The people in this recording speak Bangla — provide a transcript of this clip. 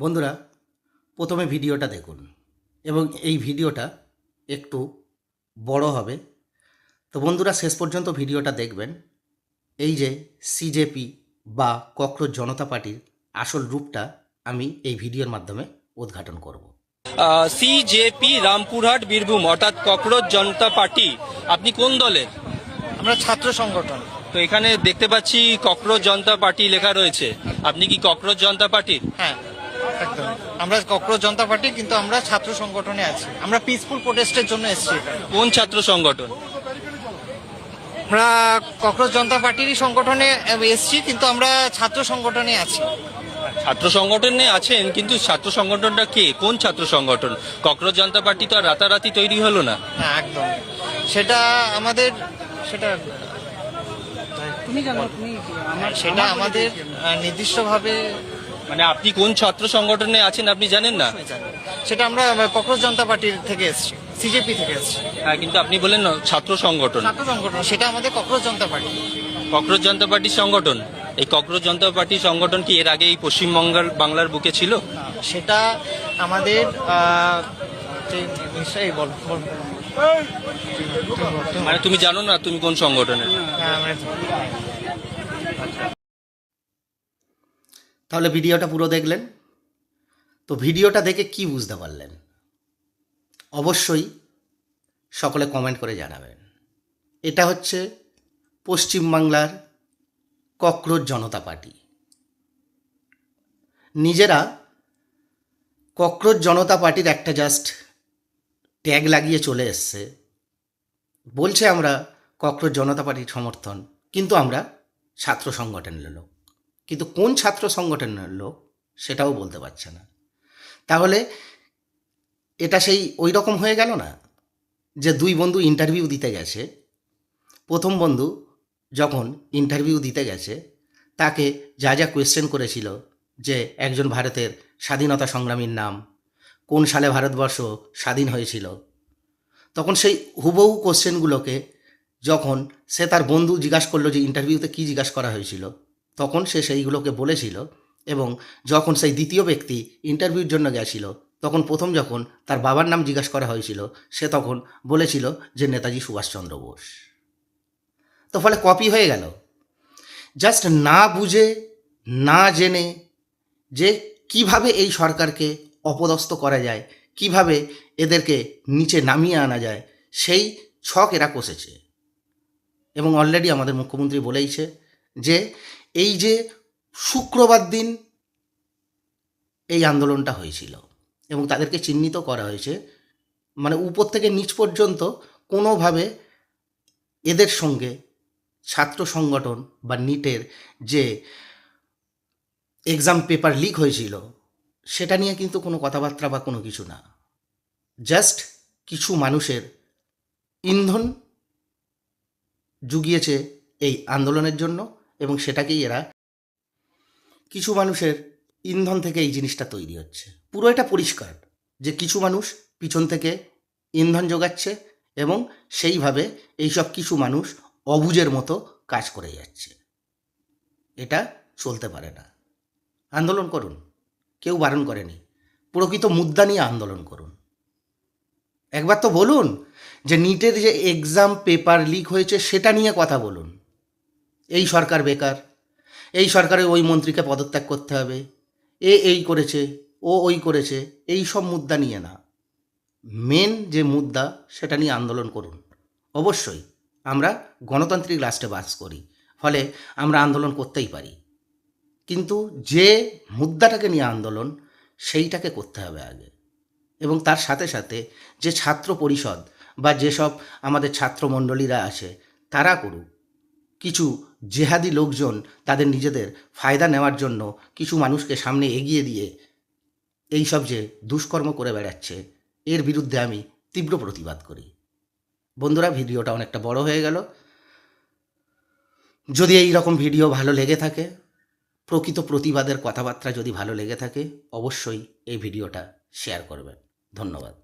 বন্ধুরা, প্রথমে ভিডিওটা দেখুন এবং এই ভিডিওটা একটু বড় হবে। তো বন্ধুরা, শেষ পর্যন্ত ভিডিওটা দেখবেন। এই যে সিজেপি বা ককরোচ জনতা পার্টির আসল রূপটা আমি এই ভিডিওর মাধ্যমে উদ্ঘাটন করব। সিজেপি রামপুরহাট বীরভূম অর্থাৎ ককরোচ জনতা পার্টি, আপনি কোন দলের? আমরা ছাত্র সংগঠন। তো এখানে দেখতে পাচ্ছি ককরোচ জনতা পার্টি লেখা রয়েছে, আপনি কি ককরোচ জনতা পার্টির? হ্যাঁ, একদম। আমরা ককরোচ জনতা পার্টি, কিন্তু আমরা ছাত্র সংগঠনে আছি। আমরা পিসফুল প্রোটেস্টের জন্য এসেছি এখানে। কোন ছাত্র সংগঠন? আমরা ককরোচ জনতা পার্টিরই সংগঠনে এসেছি, কিন্তু আমরা ছাত্র সংগঠনে আছি। ছাত্র সংগঠনে আছেন, কিন্তু ছাত্র সংগঠনটা কে, কোন ছাত্র সংগঠন? ককরোচ জনতা পার্টি তো আর রাতারাতি তৈরি হলো না। হ্যাঁ, একদম। সেটা আমাদের সেটা আমাদের নির্দিষ্টভাবে, মানে আপনি কোন ছাত্র সংগঠনে আছেন আপনি জানেন না? সেটা আমরা ককরোচ জনতা পার্টির থেকে এসেছি, সিজেপি থেকে এসেছি। হ্যাঁ, কিন্তু আপনি বললেন না ছাত্র সংগঠন। ছাত্র সংগঠন, সেটা আমাদের ককরোচ জনতা পার্টি। ককরোচ জনতা পার্টির সংগঠন, এই ককরোচ জনতা পার্টির সংগঠন কি এর আগে এই বাংলার বুকে ছিল? সেটা আমাদের নিশ্চয়ই বল। মানে তুমি জানো না তুমি কোন সংগঠনের? তাহলে ভিডিওটা পুরো দেখলেন তো? ভিডিওটা দেখে কি বুঝতে পারলেন অবশ্যই সকলে কমেন্ট করে জানাবেন। এটা হচ্ছে পশ্চিমবাংলার ককরোচ জনতা পার্টি। নিজেরা ককরোচ জনতা পার্টির একটা জাস্ট ট্যাগ লাগিয়ে চলে এসছে, বলছে আমরা ককরোচ জনতা পার্টির সমর্থন, কিন্তু আমরা ছাত্র সংগঠনের লোক। কিন্তু কোন ছাত্র সংগঠনের লোক সেটাও বলতে পারছে না। তাহলে এটা সেই ওই রকম হয়ে গেল না যে দুই বন্ধু ইন্টারভিউ দিতে গেছে। প্রথম বন্ধু যখন ইন্টারভিউ দিতে গেছে, তাকে যা যা কোয়েশ্চেন করেছিল যে একজন ভারতের স্বাধীনতা সংগ্রামীর নাম, কোন সালে ভারতবর্ষ স্বাধীন হয়েছিল, তখন সেই হুবহু কোশ্চেনগুলোকে যখন সে তার বন্ধু জিজ্ঞাসা করলো যে ইন্টারভিউতে কী জিজ্ঞাসা করা হয়েছিল, তখন সে সেইগুলোকে বলেছিল। এবং যখন সেই দ্বিতীয় ব্যক্তি ইন্টারভিউর জন্য গেছিল, তখন প্রথম যখন তার বাবার নাম জিজ্ঞাসা করা হয়েছিল, সে তখন বলেছিল যে নেতাজি সুভাষচন্দ্র বোস। তো ফলে কপি হয়ে গেল। জাস্ট না বুঝে না জেনে যে কিভাবে এই সরকারকে অপদস্থ করা যায়, কিভাবে এদেরকে নিচে নামিয়ে আনা যায়, সেই ছক এরা কষেছে। এবং অলরেডি আমাদের মুখ্যমন্ত্রী বলেইছে যে এই যে শুক্রবার দিন এই আন্দোলনটা হয়েছিল এবং তাদেরকে চিহ্নিত করা হয়েছে, মানে উপর থেকে নিচ পর্যন্ত কোনোভাবে এদের সঙ্গে ছাত্র সংগঠন বা নিটের যে এক্সাম পেপার লিক হয়েছিল সেটা নিয়ে কিন্তু কোনো কথাবার্তা বা কোনো কিছু না। জাস্ট কিছু মানুষের ইন্ধন জুগিয়েছে এই আন্দোলনের জন্য, এবং সেটাকেই এরা, কিছু মানুষের ইন্ধন থেকে এই জিনিসটা তৈরি হচ্ছে। পুরো এটা পরিষ্কার যে কিছু মানুষ পিছন থেকে ইন্ধন যোগাচ্ছে এবং সেইভাবে এইসব কিছু মানুষ অবুঝের মতো কাজ করে যাচ্ছে। এটা চলতে পারে না। আন্দোলন করুন, কেউ বারণ করেনি। প্রকৃত মুদ্রা নিয়ে আন্দোলন করুন। একবার তো বলুন যে নিটের যে এক্সাম পেপার লিক হয়েছে সেটা নিয়ে কথা বলুন। এই সরকার বেকার, এই সরকারে ওই মন্ত্রীকে পদত্যাগ করতে হবে, এই করেছে, ও ওই করেছে, এই সব মুদ্রা নিয়ে না। মেন যে মুদ্রা সেটা নিয়ে আন্দোলন করুন। অবশ্যই আমরা গণতান্ত্রিক রাষ্ট্রে বাস করি, ফলে আমরা আন্দোলন করতেই পারি, কিন্তু যে মুদ্রাটাকে নিয়ে আন্দোলন সেইটাকে করতে হবে আগে। এবং তার সাথে সাথে যে ছাত্র পরিষদ বা যেসব আমাদের ছাত্রমণ্ডলীরা আছে তারা করুক। কিছু জেহাদি লোকজন তাদের নিজেদের ফায়দা নেওয়ার জন্য কিছু মানুষকে সামনে এগিয়ে দিয়ে এই সব যে দুষ্কর্ম করে বেড়াচ্ছে, এর বিরুদ্ধে আমি তীব্র প্রতিবাদ করি। বন্ধুরা, ভিডিওটা অনেকটা বড় হয়ে গেল। যদি এই রকম ভিডিও ভালো লেগে থাকে, প্রকৃত প্রতিবাদের কথাবার্তা যদি ভালো লেগে থাকে, অবশ্যই এই ভিডিওটা শেয়ার করবেন। ধন্যবাদ।